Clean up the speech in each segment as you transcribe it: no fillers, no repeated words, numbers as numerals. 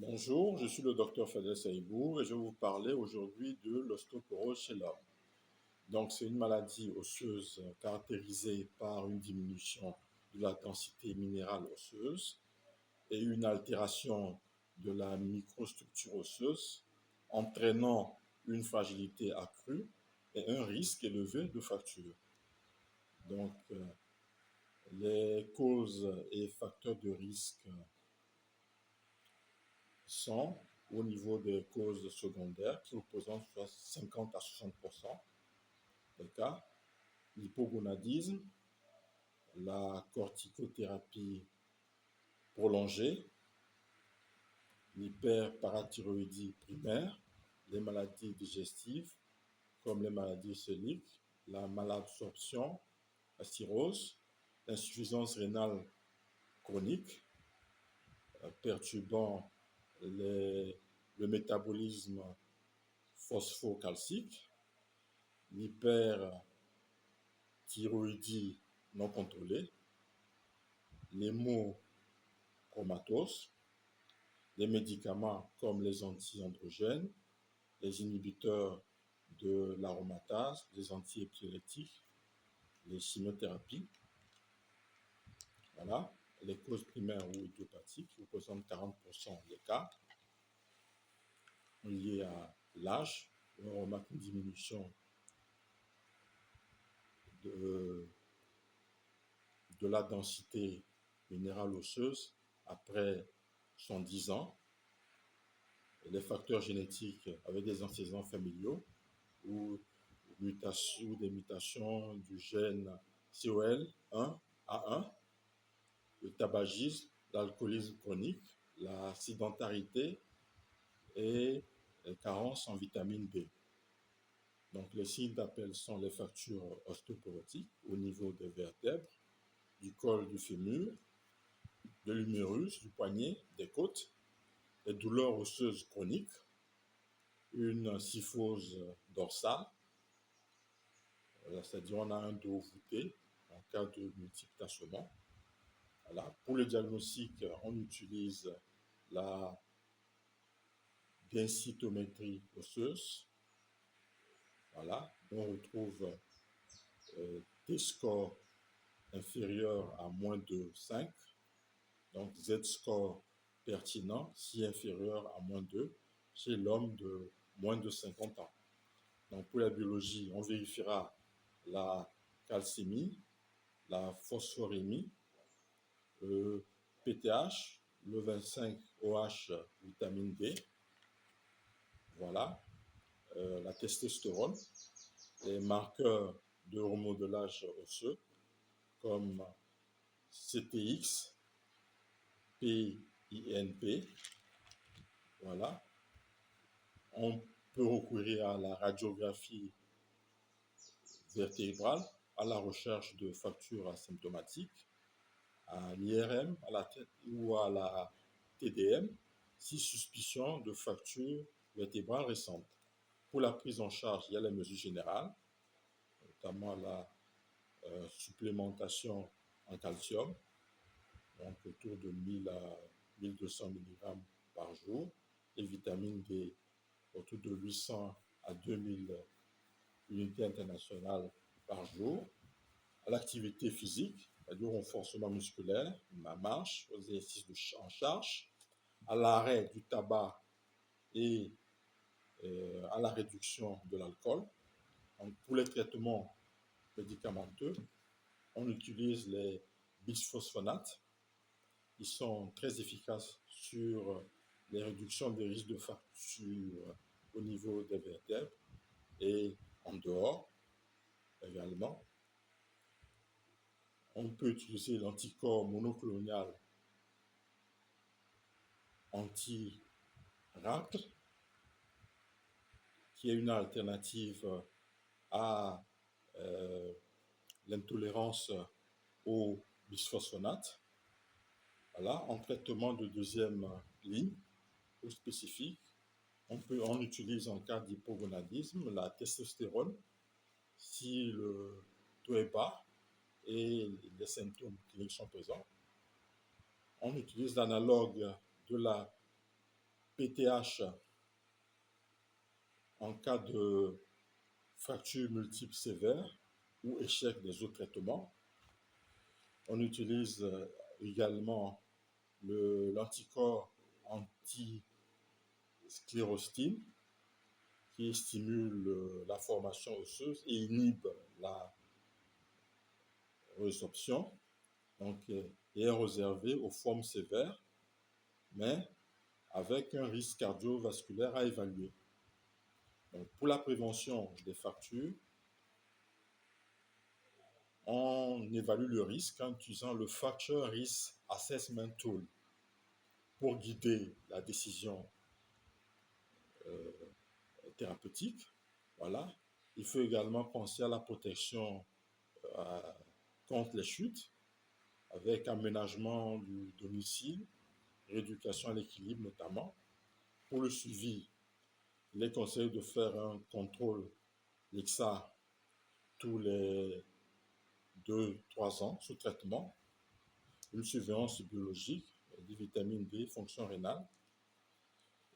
Bonjour, je suis le docteur Fadel Saïbou et je vais vous parler aujourd'hui de l'ostéoporose chez l'homme. Donc, c'est une maladie osseuse caractérisée par une diminution de la densité minérale osseuse et une altération de la microstructure osseuse, entraînant une fragilité accrue et un risque élevé de fracture. Donc, les causes et facteurs de risque sont au niveau des causes secondaires qui représentent 50 à 60% des cas, l'hypogonadisme, la corticothérapie prolongée, l'hyperparathyroïdie primaire, les maladies digestives comme les maladies cœliaques, la malabsorption, la cirrhose, l'insuffisance rénale chronique, perturbant le métabolisme phosphocalcique, l'hyperthyroïdie non contrôlée, l'hémochromatose, les médicaments comme les anti-androgènes, les inhibiteurs de l'aromatase, les antiépileptiques, les chimiothérapies. Voilà, les causes primaires ou idiopathiques représentent 40% des cas liés à l'âge. On remarque une diminution de la densité minérale osseuse après 110 ans. Les facteurs génétiques avec des antécédents familiaux ou des mutations du gène COL1A1, le tabagisme, l'alcoolisme chronique, la sédentarité et les carences en vitamine B. Donc les signes d'appel sont les fractures ostéoporotiques au niveau des vertèbres, du col du fémur, de l'humérus, du poignet, des côtes, les douleurs osseuses chroniques, une kyphose dorsale, c'est-à-dire on a un dos voûté en cas de multiple tachement. Voilà. Pour le diagnostic, on utilise la densitométrie osseuse. Voilà. On retrouve des scores inférieurs à moins de 5, donc Z-score pertinent si inférieur à moins 2 chez l'homme de moins de 50 ans. Donc pour la biologie, on vérifiera la calcémie, la phosphorémie, le PTH, le 25OH vitamine D, voilà, la testostérone, les marqueurs de remodelage osseux comme CTX, PINP, voilà. On peut recourir à la radiographie vertébrale, à la recherche de fractures asymptomatiques, à l'IRM, à la tête ou à la TDM, si suspicion de fracture vertébrale récente. Pour la prise en charge, il y a les mesures générales, notamment la supplémentation en calcium, donc autour de 1000 à 1200 mg par jour, et vitamine D autour de 800 à 2000 unités internationales par jour, à l'activité physique, c'est-à-dire au renforcement musculaire, la marche, aux exercices en charge, à l'arrêt du tabac et à la réduction de l'alcool. Donc, pour les traitements médicamenteux, on utilise les bisphosphonates. Ils sont très efficaces sur les réductions des risques de fracture au niveau des vertèbres et en dehors également. On peut utiliser l'anticorps monoclonal anti-RAC, qui est une alternative à l'intolérance aux bisphosphonates. Voilà, en traitement de deuxième ligne ou spécifique, on utilise en cas d'hypogonadisme la testostérone si le taux est bas et les symptômes cliniques sont présents. On utilise l'analogue de la PTH en cas de fracture multiple sévère ou échec des autres traitements. On utilise également l'anticorps anti-sclérostine qui stimule la formation osseuse et inhibe la résorption, donc est réservé aux formes sévères, mais avec un risque cardiovasculaire à évaluer. Donc, pour la prévention des fractures, on évalue le risque en utilisant le Fracture Risk Assessment Tool pour guider la décision thérapeutique. Voilà. Il faut également penser à la protection contre les chutes avec aménagement du domicile, rééducation à l'équilibre notamment. Pour le suivi, il est conseillé de faire un contrôle LEXA tous les 2-3 ans sous traitement, une surveillance biologique, des vitamines D, fonction rénale.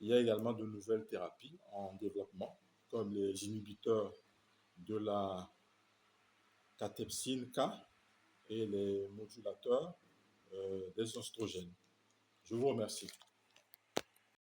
Il y a également de nouvelles thérapies en développement, comme les inhibiteurs de la catepsine K et les modulateurs des oestrogènes. Je vous remercie.